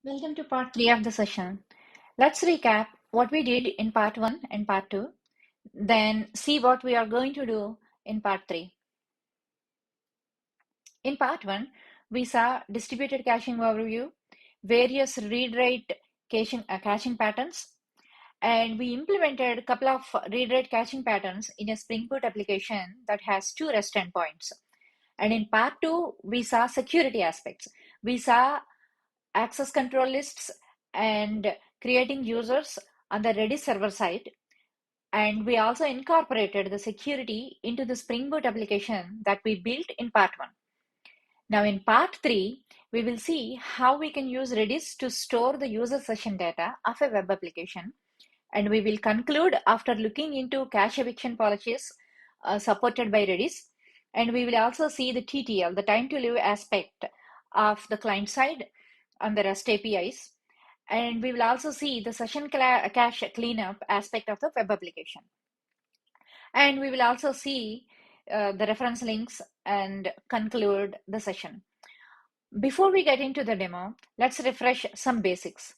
Welcome to part 3 of the session. Let's recap what we did in part 1 and part 2, then see what we are going to do in part 3. In part 1, we saw distributed caching overview, various read-write caching patterns, and we implemented a couple of read-write caching patterns in a Spring Boot application that has 2 REST endpoints. And in part 2, we saw security aspects. We saw access control lists and creating users on the Redis server side. And we also incorporated the security into the Spring Boot application that we built in part 1. Now in part 3, we will see how we can use Redis to store the user session data of a web application. And we will conclude after looking into cache eviction policies supported by Redis. And we will also see the TTL, the time to live aspect of the client side on the REST APIs. And we will also see the session cache cleanup aspect of the web application. And we will also see the reference links and conclude the session. Before we get into the demo, let's refresh some basics.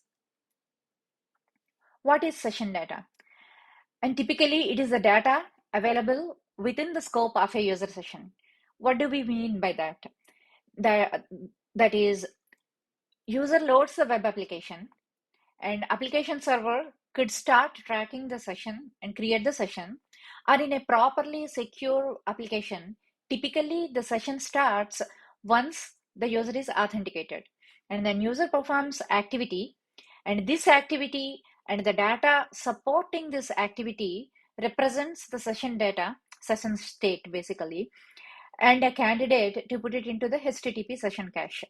What is session data? And typically, it is the data available within the scope of a user session. What do we mean by that? That is, user loads the web application, and application server could start tracking the session and create the session, or in a properly secure application, typically the session starts once the user is authenticated, and then user performs activity, and this activity and the data supporting this activity represents the session data, session state basically, and a candidate to put it into the HTTP session cache,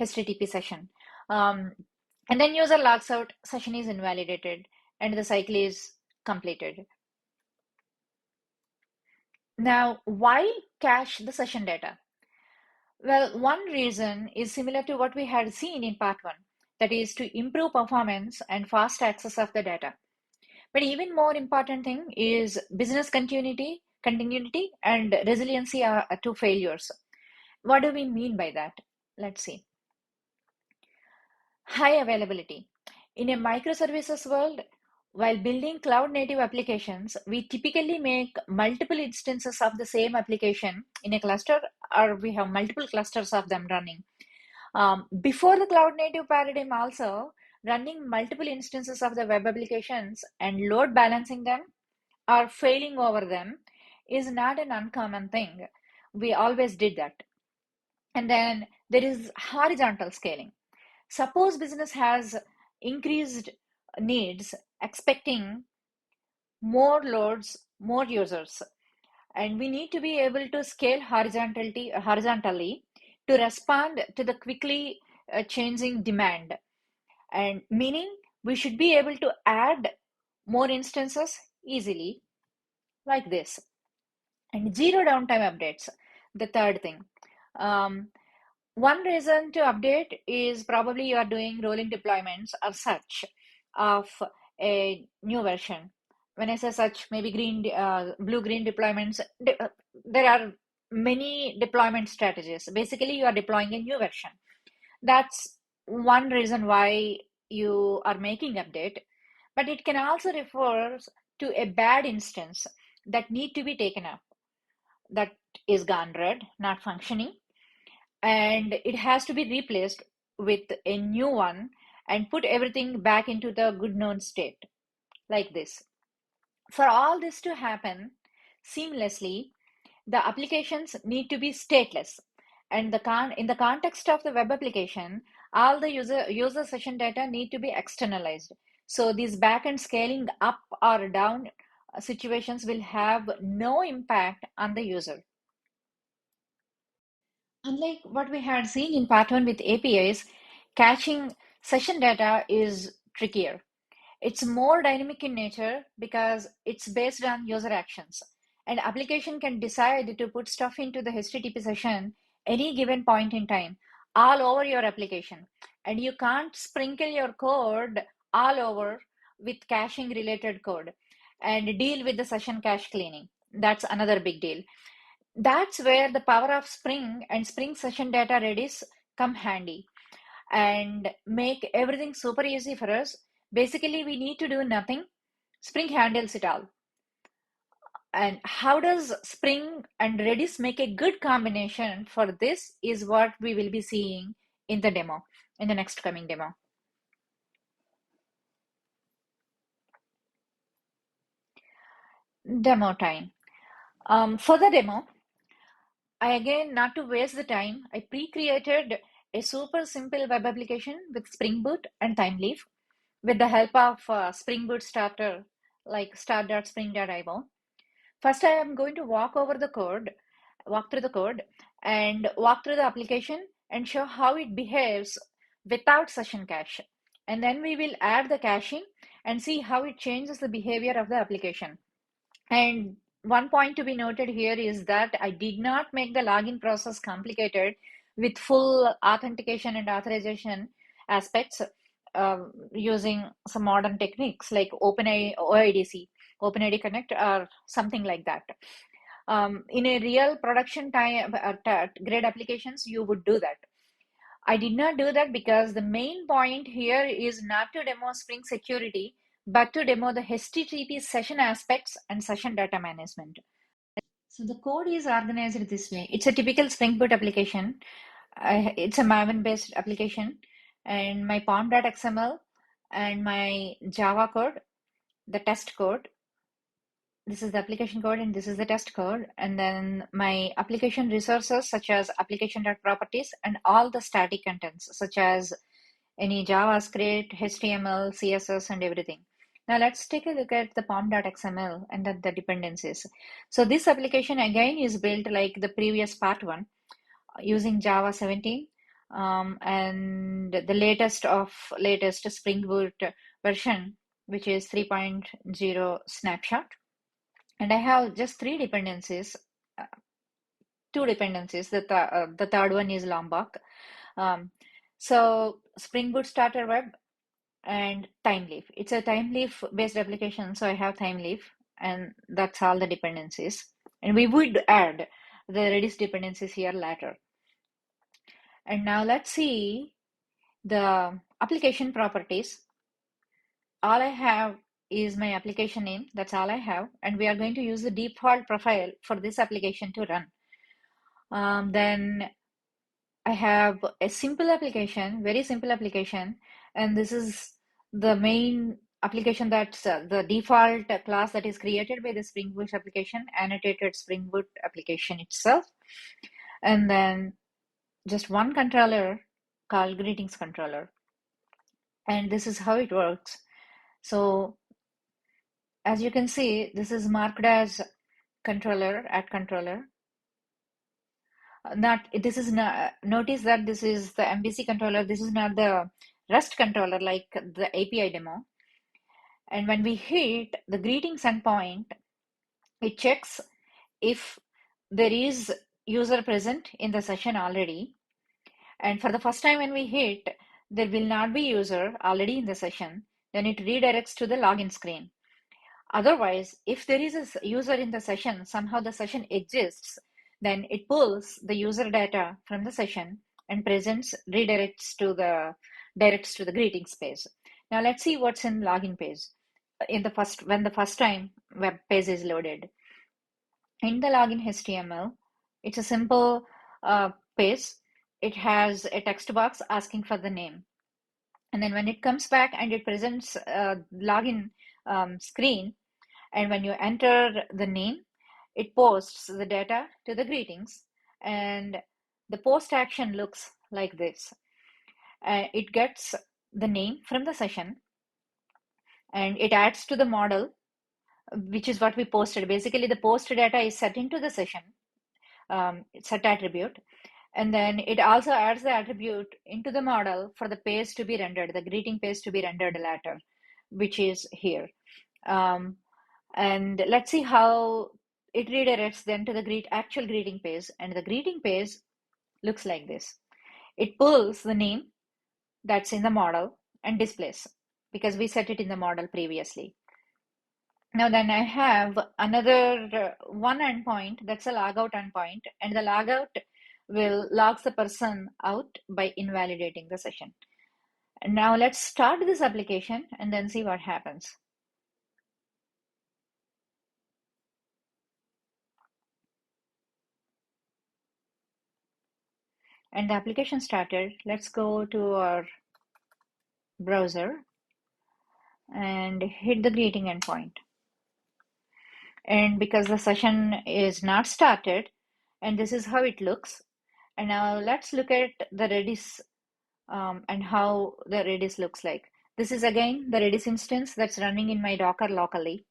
HTTP session. And then user logs out, session is invalidated, and the cycle is completed. Now, why cache the session data? Well, one reason is similar to what we had seen in part 1, that is to improve performance and fast access of the data. But even more important thing is business continuity and resiliency to failures. What do we mean by that? Let's see. High availability. In a microservices world, while building cloud native applications, we typically make multiple instances of the same application in a cluster, or we have multiple clusters of them running. Before the cloud native paradigm also, running multiple instances of the web applications and load balancing them or failing over them is not an uncommon thing. We always did that. And then there is horizontal scaling. Suppose business has increased needs, expecting more loads, more users, and we need to be able to scale horizontally to respond to the quickly changing demand. And meaning we should be able to add more instances easily, like this. And zero downtime updates, the third thing. One reason to update is probably you are doing rolling deployments or such of a new version. When I say such, maybe blue-green deployments, there are many deployment strategies. Basically, you are deploying a new version. That's one reason why you are making update, but it can also refer to a bad instance that need to be taken up, that is gone red, not functioning, and it has to be replaced with a new one and put everything back into the good known state, like this. For all this to happen seamlessly, the applications need to be stateless, and in the context of the web application, all the user session data need to be externalized. So these backend scaling up or down situations will have no impact on the user. Unlike what we had seen in part 1 with APIs, caching session data is trickier. It's more dynamic in nature because it's based on user actions. An application can decide to put stuff into the HTTP session any given point in time, all over your application. And you can't sprinkle your code all over with caching related code and deal with the session cache cleaning. That's another big deal. That's where the power of Spring and Spring Session Data Redis come handy. and make everything super easy for us. Basically, we need to do nothing. Spring handles it all. And how does Spring and Redis make a good combination for this is what we will be seeing in the demo, in the next coming demo. Demo time. For the demo, not to waste the time, I pre-created a super simple web application with Spring Boot and Timeleaf with the help of Spring Boot starter like start.spring.io. First, I am going to walk through the code and walk through the application and show how it behaves without session cache. And then we will add the caching and see how it changes the behavior of the application. And one point to be noted here is that I did not make the login process complicated with full authentication and authorization aspects using some modern techniques like OpenID Connect or something like that. In a real production time grade applications, you would do that. I did not do that because the main point here is not to demo Spring security, but to demo the HTTP session aspects and session data management. So the code is organized this way. It's a typical Spring Boot application. It's a Maven-based application, and my pom.xml and my Java code, the test code. This is the application code and this is the test code. And then my application resources such as application.properties and all the static contents such as any JavaScript, HTML, CSS, and everything. Now let's take a look at the pom.xml and the dependencies. So this application again is built like the previous part 1 using Java 17 and the latest Spring Boot version, which is 3.0 snapshot. And I have just 3 dependencies, 2 dependencies. The third one is Lombok. So Spring Boot Starter Web and Timeleaf. It's a Timeleaf based application, so I have Timeleaf, and that's all the dependencies. And we would add the Redis dependencies here later. And now let's see the application properties. All I have is my application name. That's all I have. And we are going to use the default profile for this application to run. Then I have a simple application, very simple application. And this is the main application that's the default class that is created by the Spring Boot application, annotated Spring Boot application itself. And then just one controller called greetings controller. And this is how it works. So as you can see, this is marked as controller at controller. Notice that this is the MVC controller. This is not the REST controller like the API demo. And when we hit the greetings endpoint, it checks if there is user present in the session already. And for the first time when we hit, there will not be user already in the session. Then it redirects to the login screen. Otherwise, if there is a user in the session, somehow the session exists, then it pulls the user data from the session and redirects to the greetings page. Now let's see what's in login page when the first time web page is loaded. In the login HTML, it's a simple page. It has a text box asking for the name. And then when it comes back and it presents a login screen, and when you enter the name, it posts the data to the greetings, and the post action looks like this. It gets the name from the session, and it adds to the model, which is what we posted. Basically, the post data is set into the session, set attribute, and then it also adds the attribute into the model for the page to be rendered, the greeting page to be rendered later, which is here. And let's see how it redirects then to the actual greeting page. And the greeting page looks like this. It pulls the name that's in the model and displays because we set it in the model previously. Now then I have another one endpoint, that's a logout endpoint, and the logout will log the person out by invalidating the session. And now let's start this application and then see what happens. And the application started. Let's go to our browser and hit the greeting endpoint. And because the session is not started, and this is how it looks. And now let's look at the Redis and how the Redis looks like. This is again the Redis instance that's running in my Docker locally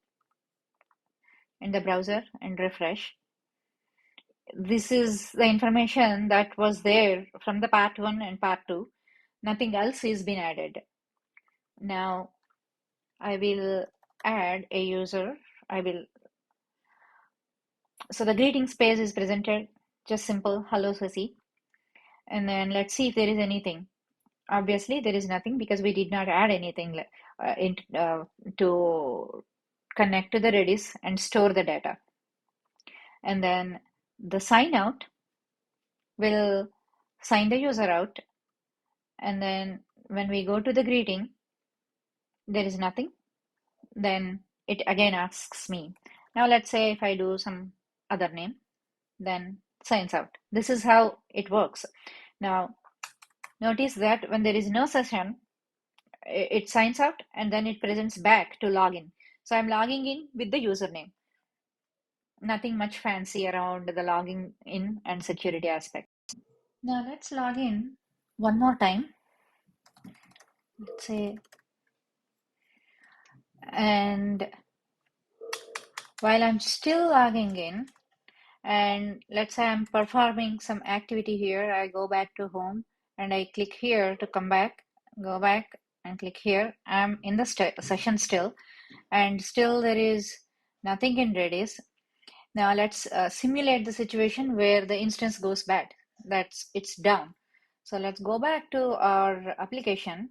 in the browser, and refresh. This is the information that was there from the part 1 and part 2. Nothing else is been added. Now I will add a user. So the greeting space is presented, just simple hello Sasi. And then let's see if there is anything. Obviously there is nothing because we did not add anything to connect to the Redis and store the data. And then the sign out will sign the user out. And then when we go to the greeting, there is nothing. Then it again asks me. Now let's say if I do some other name, then signs out. This is how it works. Now notice that when there is no session, it signs out and then it presents back to login. So I'm logging in with the username. Nothing much fancy around the logging in and security aspect. Now let's log in one more time. Let's say, and while I'm still logging in, and let's say I'm performing some activity here, I go back to home and I click here to come back, go back and click here. I'm in the session still, and still there is nothing in Redis. Now let's simulate the situation where the instance goes bad. It's down. So let's go back to our application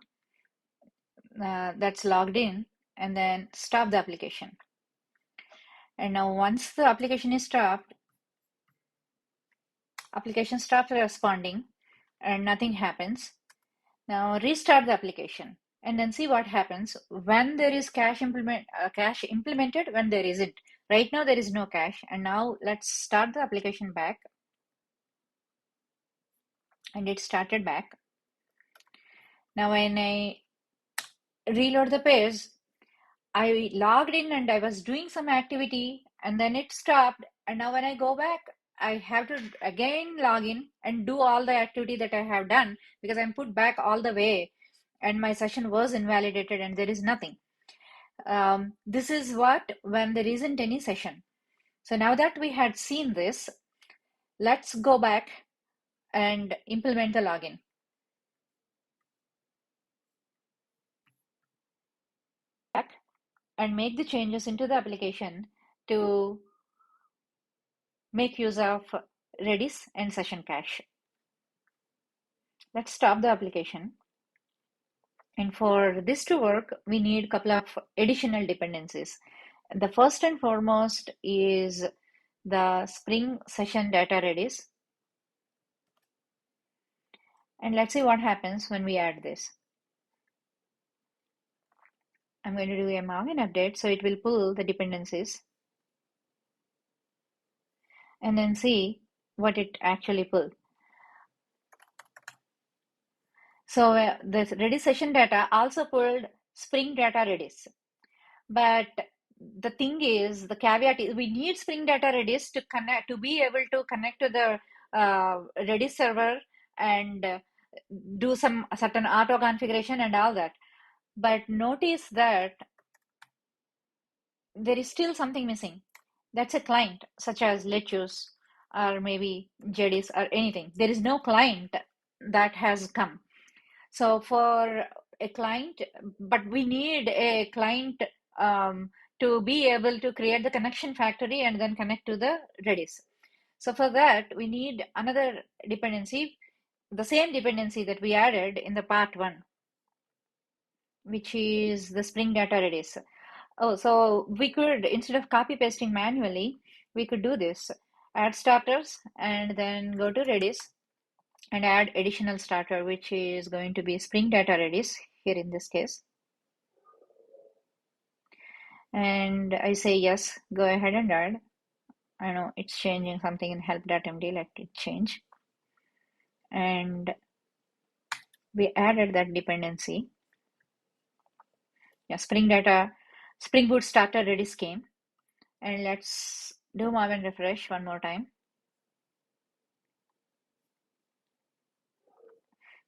that's logged in and then stop the application. And now once the application stops responding and nothing happens. Now restart the application and then see what happens when there is cache implemented, when there isn't. Right now there is no cache, and now let's start the application back. And it started back. Now when I reload the page, I logged in and I was doing some activity and then it stopped. And now when I go back, I have to again log in and do all the activity that I have done because I'm put back all the way and my session was invalidated and there is nothing. This is what when there isn't any session. So now that we had seen this, let's go back and implement the login. Back and make the changes into the application to make use of Redis and session cache. Let's stop the application. And for this to work, we need a couple of additional dependencies. The first and foremost is the spring-session-data-redis. And let's see what happens when we add this. I'm going to do a margin update, so it will pull the dependencies and then see what it actually pulled. So the Redis session data also pulled spring-data-redis. But the thing is, the caveat is we need spring-data-redis to connect, to be able to connect to the Redis server and do some certain auto configuration and all that. But notice that there is still something missing. That's a client, such as Let's or maybe Jedis or anything. There is no client that has come. So for a client, but we need a client to be able to create the connection factory and then connect to the Redis. So for that, we need another dependency, the same dependency that we added in the part 1, which is the spring-data-redis. Oh, so we could, instead of copy pasting manually, we could do this. Add starters and then go to Redis and add additional starter, which is going to be spring-data-redis here in this case. And I say yes, go ahead and add. I know it's changing something in help.md, let it change. And we added that dependency. Yeah, Spring Boot starter Redis came. And let's do mob and refresh one more time.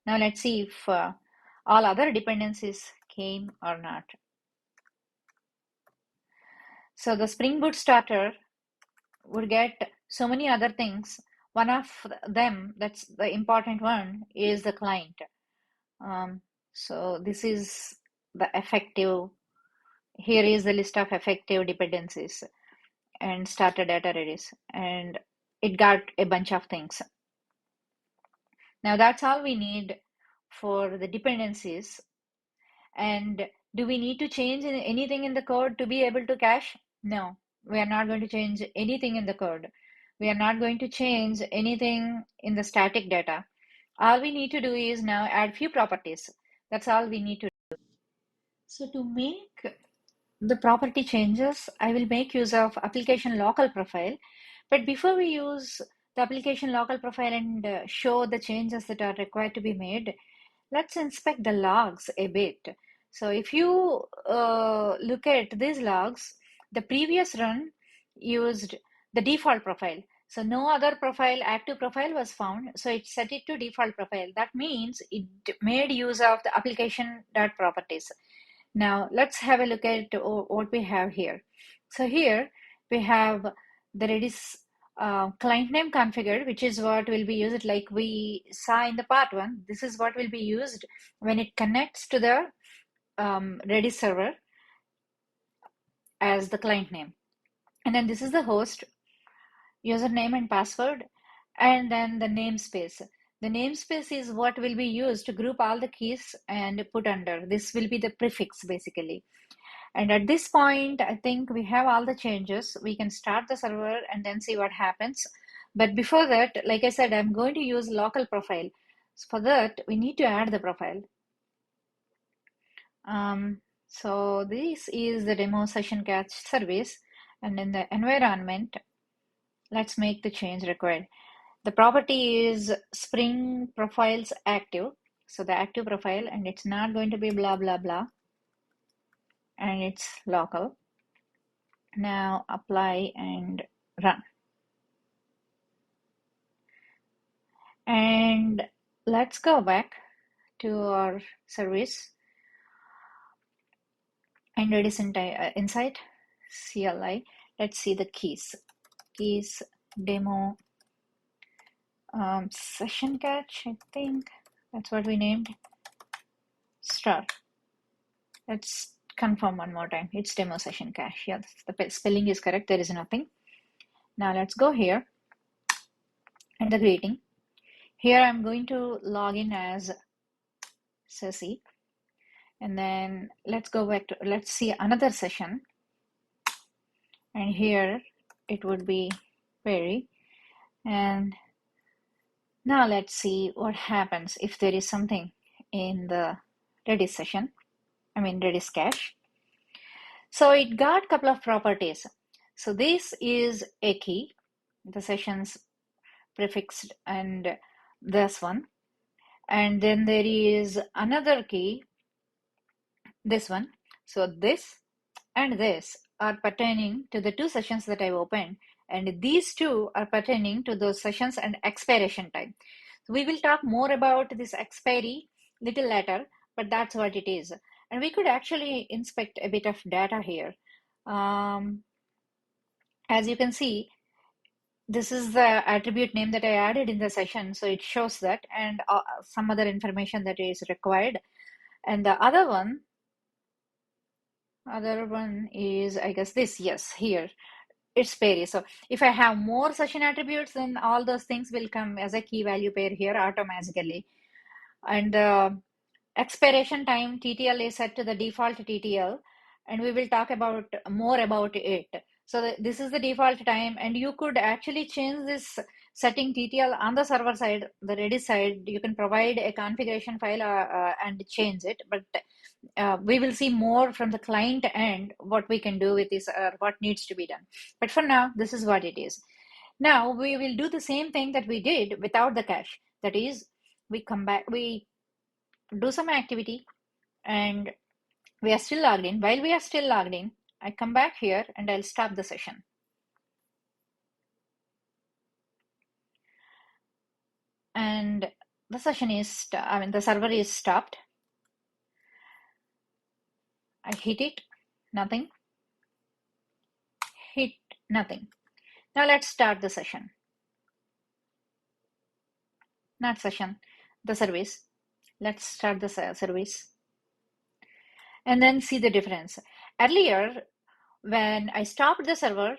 Now let's see if all other dependencies came or not. So the Spring Boot starter would get so many other things. One of them, that's the important one, is the client. So this is the effective, here is the list of effective dependencies and starter data Redis, and it got a bunch of things. Now that's all we need for the dependencies. And do we need to change anything in the code to be able to cache? No, we are not going to change anything in the code. We are not going to change anything in the static data. All we need to do is now add few properties. That's all we need to do. So to make the property changes, I will make use of application local profile. But before we use the application local profile and show the changes that are required to be made, let's inspect the logs a bit. So if you look at these logs, the previous run used the default profile. So no other profile, active profile was found. So it set it to default profile. That means it made use of the application.properties. Now let's have a look at what we have here. So here we have the Redis client name configured, which is what will be used like we saw in the part 1. This is what will be used when it connects to the Redis server as the client name. And then this is the host, username and password, and then the namespace. The namespace is what will be used to group all the keys and put under. This will be the prefix basically. And at this point, I think we have all the changes. We can start the server and then see what happens. But before that, like I said, I'm going to use local profile. So for that, we need to add the profile. So this is the demo session cache service. And in the environment, let's make the change required. The property is Spring profiles active. So the active profile, and it's not going to be blah, blah, blah. And it's local. Now apply and run. And let's go back to our service and Redis inside CLI. Let's see the keys. Keys demo session cache, I think that's what we named. Star. Let's confirm one more time. It's demo session cache. Yeah, the spelling is correct. There is nothing. Now let's go here and the greeting. Here I'm going to log in as Ceci. And then let's go back to, let's see another session. And here it would be query. And now let's see what happens if there is something in the Redis session, Redis cache. So it got a couple of properties. So this is a key, the sessions prefixed, and this one. And then there is another key, this one. So this and this are pertaining to the two sessions that I've opened, and these two are pertaining to those sessions and expiration time. So we will talk more about this expiry little later, but that's what it is. And we could actually inspect a bit of data here. As you can see, this is the attribute name that I added in the session, so it shows that, and some other information that is required. And the other one is, I guess, this. Yes, here it's pairy. So if I have more session attributes, then all those things will come as a key value pair here automatically. And the expiration time TTL is set to the default TTL, and we will talk about more about it. So this is the default time, and you could actually change this setting TTL on the server side, the Redis side, you can provide a configuration file and change it. But we will see more from the client end what we can do with this or what needs to be done. But for now, this is what it is. Now we will do the same thing that we did without the cache. That is, we come back, we do some activity, and we are still logged in. While we are still logged in, I come back here and I'll stop the session. And the session is, the server is stopped. I hit it, nothing. Hit nothing. Now let's start the session. Not session, the service. Let's start the service. And then see the difference. Earlier, when I stopped the server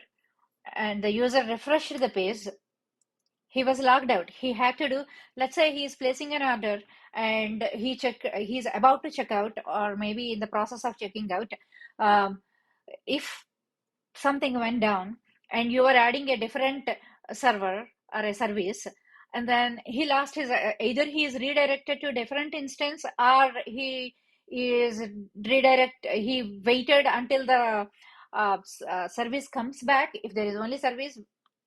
and the user refreshed the page, he was logged out. He had to do, let's say he's placing an order and he's about to check out, or maybe in the process of checking out. If something went down and you are adding a different server or a service, and then he lost his, either he is redirected to a different instance, or he waited until the service comes back. If there is only service,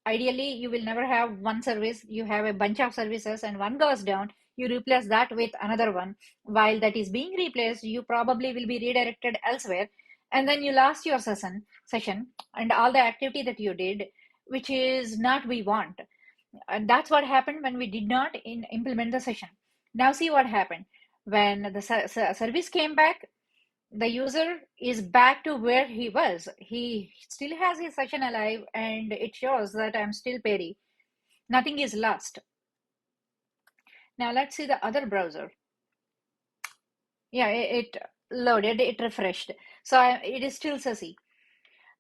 ideally you will never have one service, you have a bunch of services, and one goes down, you replace that with another one. While that is being replaced, you probably will be redirected elsewhere, and then you lost your session and all the activity that you did, which is not we want. And that's what happened when we did not implement the session. Now see what happened. When the service came back, the user is back to where he was. He still has his session alive, and it shows that I'm still Perry. Nothing is lost. Now let's see the other browser. Yeah, it loaded, it refreshed. So it is still sussy.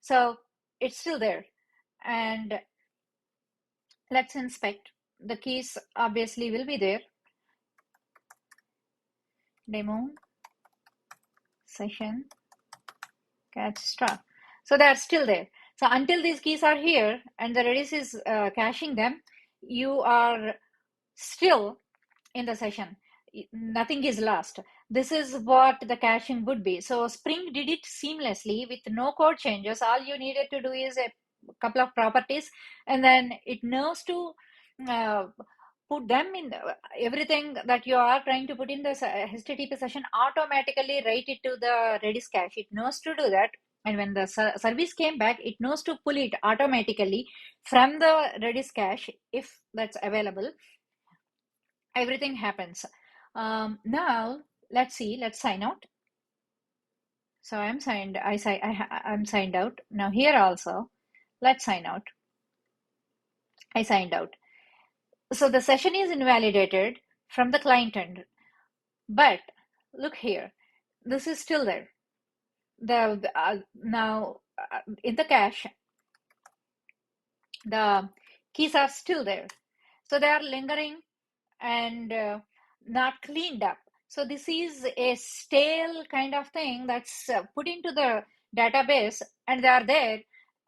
So it's still there. And let's inspect. The keys obviously will be there. Demo, session, catch star. So they're still there. So until these keys are here and the Redis is caching them, you are still in the session. Nothing is lost. This is what the caching would be. So Spring did it seamlessly with no code changes. All you needed to do is a couple of properties, and then it knows to put them in everything that you are trying to put in the HTTP session, automatically write it to the Redis cache. It knows to do that. And when the service came back, it knows to pull it automatically from the Redis cache if that's available. Everything happens. Now let's see. Let's sign out. So I'm signed. I'm signed out. Now here also, let's sign out. I signed out. So the session is invalidated from the client end. But look here, this is still there. Now in the cache, the keys are still there. So they are lingering and not cleaned up. So this is a stale kind of thing that's put into the database, and they are there,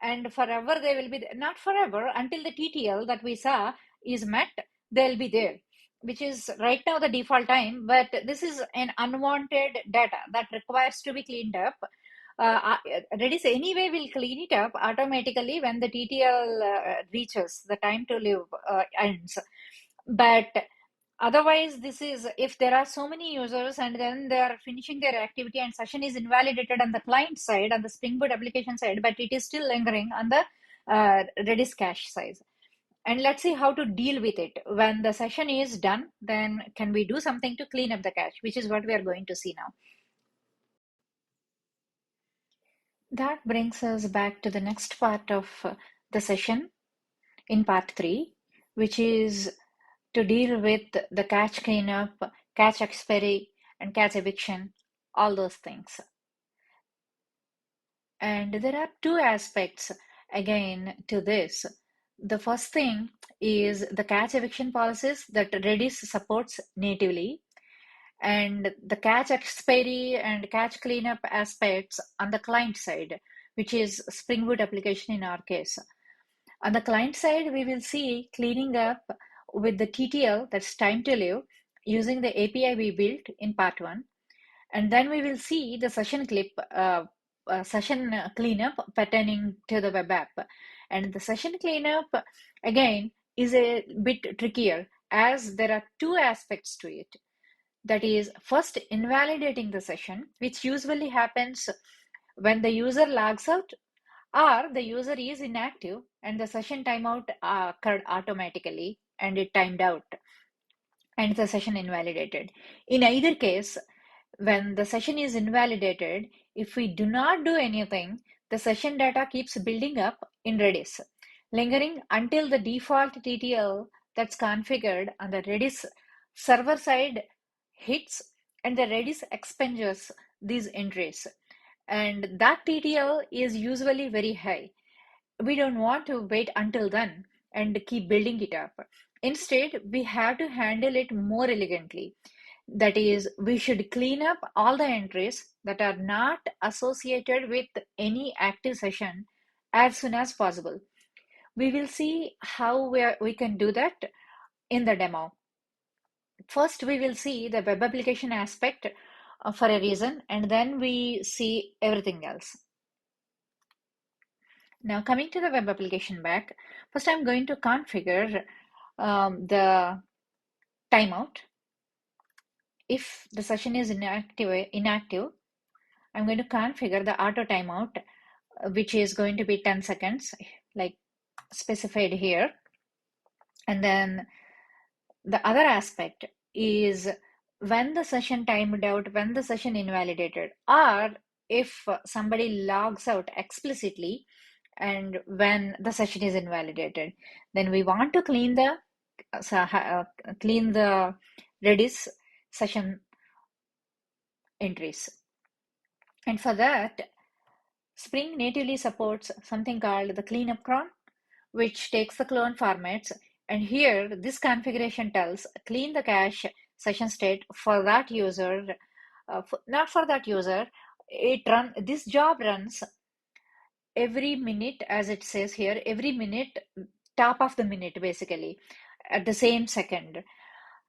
and forever they will be there. Not forever, until the TTL that we saw is met, they'll be there, which is right now the default time. But this is an unwanted data that requires to be cleaned up. Redis anyway will clean it up automatically when the TTL reaches the time to live ends. But otherwise, this is if there are so many users and then they are finishing their activity and session is invalidated on the client side, on the Spring Boot application side, but it is still lingering on the Redis cache size. And let's see how to deal with it. When the session is done, then can we do something to clean up the cache, which is what we are going to see now. That brings us back to the next part of the session in part 3, which is to deal with the cache cleanup, cache expiry, and cache eviction, all those things. And there are two aspects again to this. The first thing is the cache eviction policies that Redis supports natively, and the cache expiry and cache cleanup aspects on the client side, which is Spring Boot application in our case. On the client side, we will see cleaning up with the TTL, that's time to live, using the API we built in part 1. And then we will see the session cleanup pertaining to the web app. And the session cleanup, again, is a bit trickier as there are two aspects to it. That is, first, invalidating the session, which usually happens when the user logs out or the user is inactive and the session timeout occurred automatically and it timed out and the session invalidated. In either case, when the session is invalidated, if we do not do anything, the session data keeps building up in Redis, lingering until the default TTL that's configured on the Redis server side hits and the Redis expunges these entries. And that TTL is usually very high. We don't want to wait until then and keep building it up. Instead, we have to handle it more elegantly. That is, we should clean up all the entries that are not associated with any active session as soon as possible. We will see how we can do that in the demo. First, we will see the web application aspect for a reason, and then we see everything else. Now, coming to the web application back, first I'm going to configure the timeout. If the session is inactive, I'm going to configure the auto timeout, which is going to be 10 seconds, like specified here. And then the other aspect is when the session timed out, when the session invalidated, or if somebody logs out explicitly and when the session is invalidated, then we want to clean the Redis session entries. And for that, Spring natively supports something called the cleanup-cron, which takes the clone formats. And here, this configuration tells clean the cache session state for that user, not for that user. This job runs every minute, as it says here, every minute, top of the minute, basically, at the same second.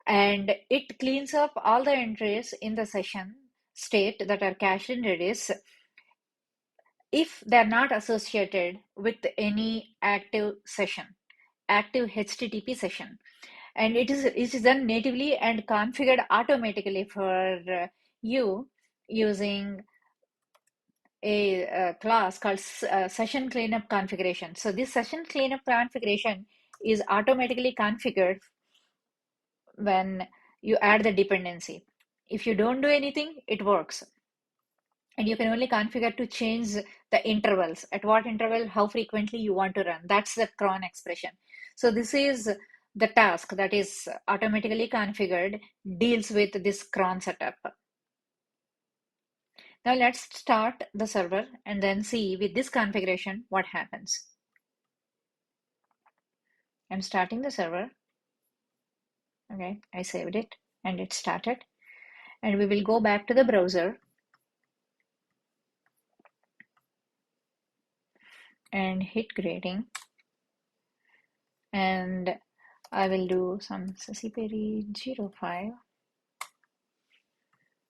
And it cleans up all the entries in the session state that are cached in Redis if they're not associated with any active session, active HTTP session. And it is done natively and configured automatically for you using a class called session cleanup configuration. So this session cleanup configuration is automatically configured when you add the dependency. If you don't do anything, it works. And you can only configure to change the intervals, at what interval, how frequently you want to run. That's the cron expression. So this is the task that is automatically configured, deals with this cron setup. Now let's start the server and then see with this configuration what happens. I'm starting the server. Okay, I saved it and it started. And we will go back to the browser and hit grading. And I will do some Sasiperi 05.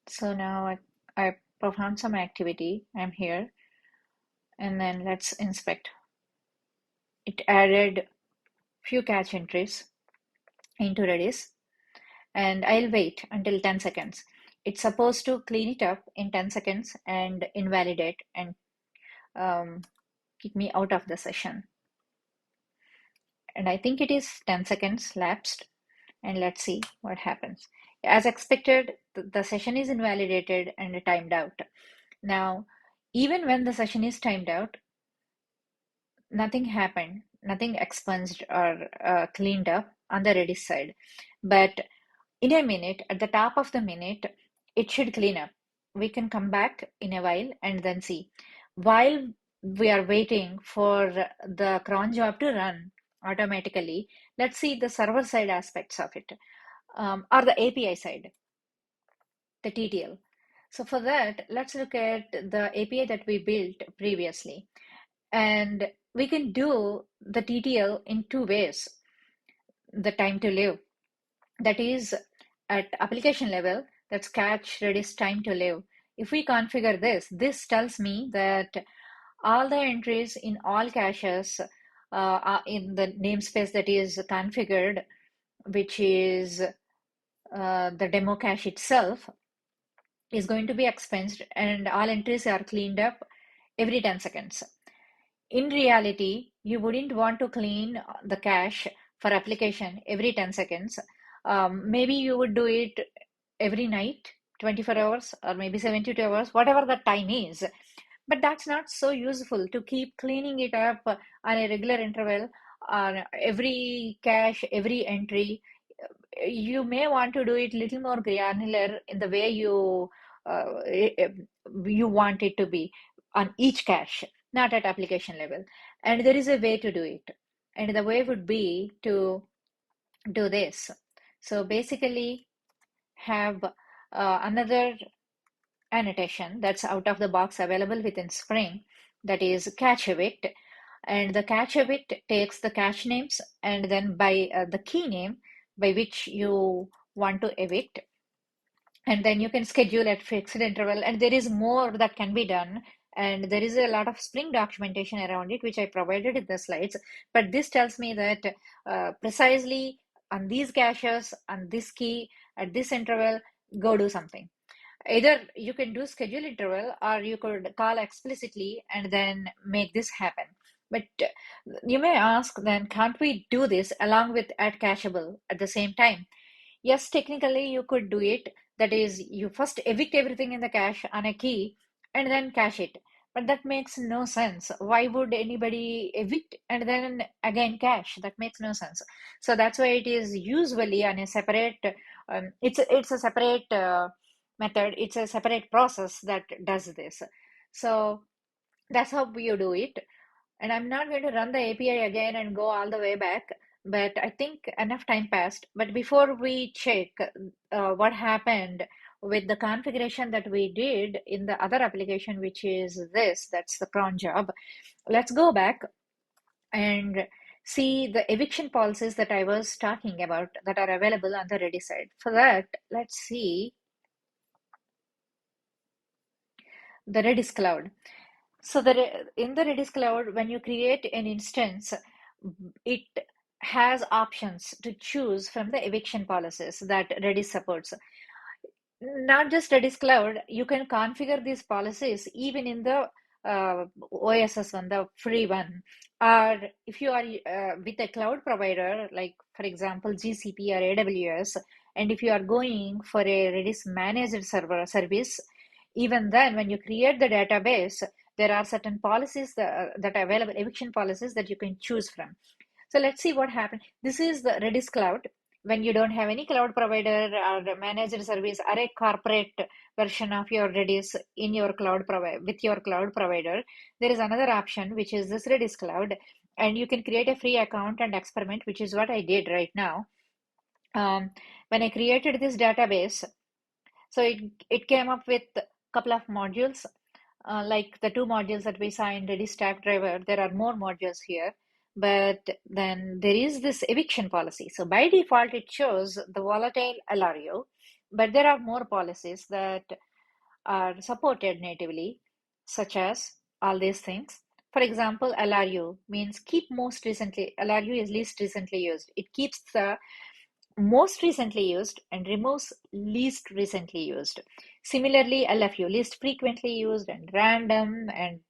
So now I performed some activity. I'm here. And then let's inspect. It added few cache entries into Redis. And I'll wait until 10 seconds. It's supposed to clean it up in 10 seconds and invalidate and kick me out of the session. And I think it is 10 seconds lapsed. And let's see what happens. As expected, the session is invalidated and timed out. Now, even when the session is timed out, nothing happened, nothing expunged or cleaned up on the Redis side. But in a minute, at the top of the minute, it should clean up. We can come back in a while and then see. While we are waiting for the cron job to run automatically, let's see the server side aspects of it, or the API side, the TTL. So for that, let's look at the API that we built previously. And we can do the TTL in two ways. The time to live, that is at application level, that's catch redis time to live. If we configure this tells me that all the entries in all caches are in the namespace that is configured, which is the demo cache itself, is going to be expensed, and all entries are cleaned up every 10 seconds. In reality, you wouldn't want to clean the cache for application every 10 seconds. Maybe you would do it every night, 24 hours, or maybe 72 hours, whatever the time is. But that's not so useful to keep cleaning it up on a regular interval on every cache, every entry. You may want to do it little more granular in the way you want it to be on each cache, not at application level. And there is a way to do it. And the way would be to do this. So basically have another annotation that's out of the box available within Spring, that is cache evict. And the cache evict takes the cache names and then by the key name by which you want to evict, and then you can schedule at fixed interval, and there is more that can be done, and there is a lot of Spring documentation around it which I provided in the slides. But this tells me that precisely on these caches, on this key, at this interval, go do something. Either you can do schedule interval or you could call explicitly and then make this happen. But you may ask, then can't we do this along with add cacheable at the same time? Yes, technically you could do it. That is, you first evict everything in the cache on a key and then cache it. But that makes no sense. Why would anybody evict and then again cache? That makes no sense. So that's why it is usually on a separate, it's a separate method. It's a separate process that does this. So that's how you do it. And I'm not going to run the API again and go all the way back, but I think enough time passed. But before we check what happened with the configuration that we did in the other application, which is this, that's the cron job, let's go back and see the eviction policies that I was talking about that are available on the Redis side. For that, let's see the Redis cloud. So in the Redis cloud, when you create an instance, it has options to choose from the eviction policies that Redis supports. Not just Redis cloud, you can configure these policies even in the OSS one, the free one. Or if you are with a cloud provider, like for example, GCP or AWS, and if you are going for a Redis managed server service, even then, when you create the database, there are certain policies that are available, eviction policies that you can choose from. So let's see what happened. This is the Redis cloud. When you don't have any cloud provider or managed service or a corporate version of your Redis in your cloud with your cloud provider, there is another option, which is this Redis cloud. And you can create a free account and experiment, which is what I did right now. When I created this database, so it came up with a couple of modules, like the two modules that we saw in Redis stack driver. There are more modules here, but then there is this eviction policy. So by default, it shows the volatile LRU, but there are more policies that are supported natively, such as all these things. For example, LRU means keep most recently. LRU is least recently used. It keeps the most recently used and removes least recently used. Similarly, LFU, least frequently used and random and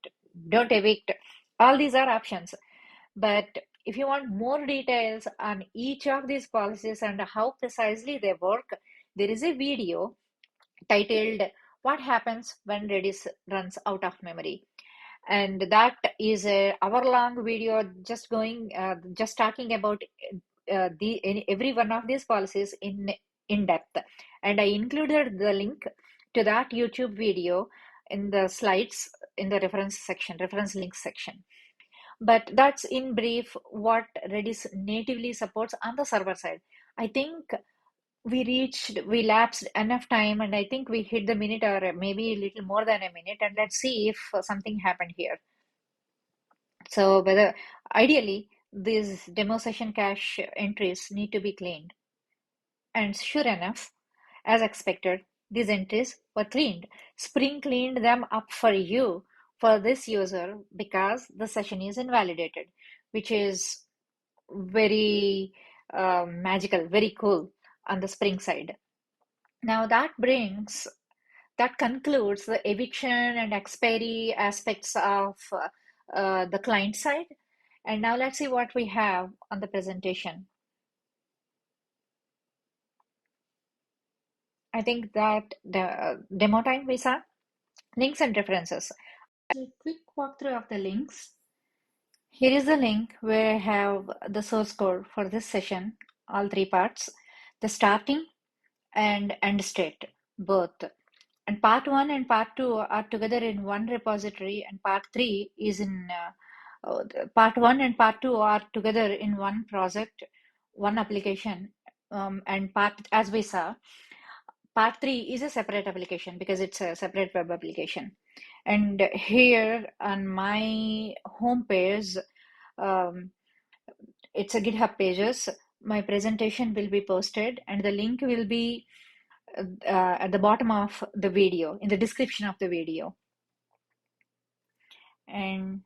don't evict. All these are options. But if you want more details on each of these policies and how precisely they work, there is a video titled What Happens When Redis Runs Out of Memory. And that is a hour-long video just talking about every one of these policies in depth. And I included the link to that YouTube video in the slides in the reference links section. But that's in brief what Redis natively supports on the server side. I think we lapsed enough time, and I think we hit the minute or maybe a little more than a minute, and let's see if something happened here. So ideally, these demo session cache entries need to be cleaned. And sure enough, as expected, these entries were cleaned. Spring cleaned them up for you, for this user, because the session is invalidated, which is very magical, very cool on the Spring side. Now that concludes the eviction and expiry aspects of the client side. And now let's see what we have on the presentation. I think that the demo time we saw, links and references. A quick walkthrough of the links. Here is the link where I have the source code for this session, all three parts, the starting and end state, both. And part 1 and part 2 are together in one repository, and part 3 is in part 1 and part 2 are together in one project, one application. And as we saw, part 3 is a separate application because it's a separate web application. And here on my home page, um, it's a GitHub pages. My presentation will be posted, and the link will be at the bottom of the video, in the description of the video. And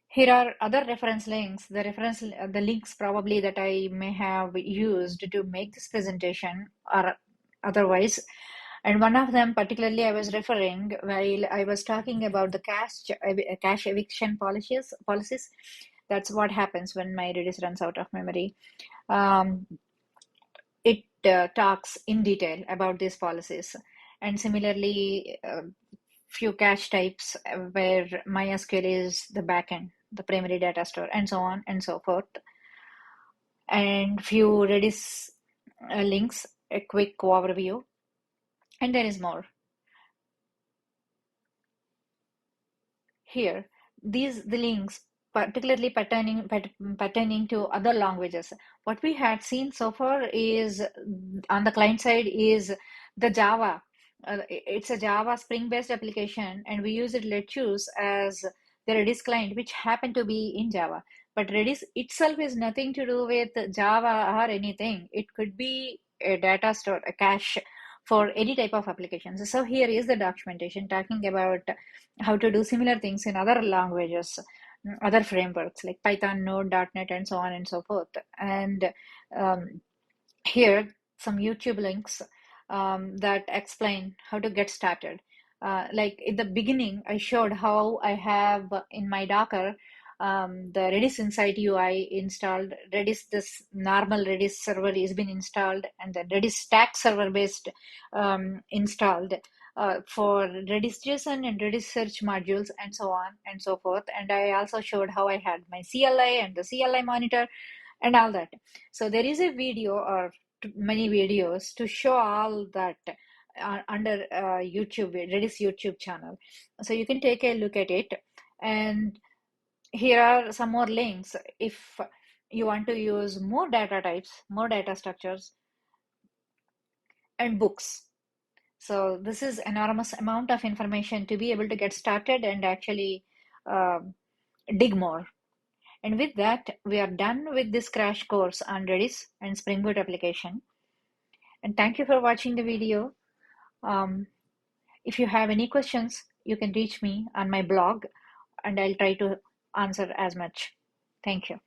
here are other reference links, the links probably that I may have used to make this presentation or otherwise. And one of them particularly I was referring while I was talking about the cache eviction policies. That's what happens when my Redis runs out of memory. Um, it talks in detail about these policies. And similarly, few cache types where MySQL is the backend, the primary data store, and so on and so forth. And few Redis links, a quick overview, and there is more. Here, the links particularly pertaining to other languages. What we had seen so far is on the client side is the Java. It's a Java Spring-based application, and we use it Let's as the Redis client, which happened to be in Java. But Redis itself is nothing to do with Java or anything. It could be a data store, a cache for any type of applications. So here is the documentation talking about how to do similar things in other languages, other frameworks like Python, Node, .NET, and so on and so forth. And um, here, some YouTube links that explain how to get started. Like in the beginning, I showed how I have in my Docker the Redis Insight UI installed. This normal Redis server is been installed, and the Redis stack server based installed for RedisJSON and RediSearch modules, and so on and so forth. And I also showed how I had my CLI and the CLI monitor and all that. So there is a video or many videos to show all that under YouTube, Redis YouTube channel. So you can take a look at it. And here are some more links if you want to use more data types, more data structures, and books. So this is enormous amount of information to be able to get started and actually dig more. And with that, we are done with this crash course on Redis and Spring Boot application. And thank you for watching the video. If you have any questions, you can reach me on my blog, and I'll try to answer as much. Thank you.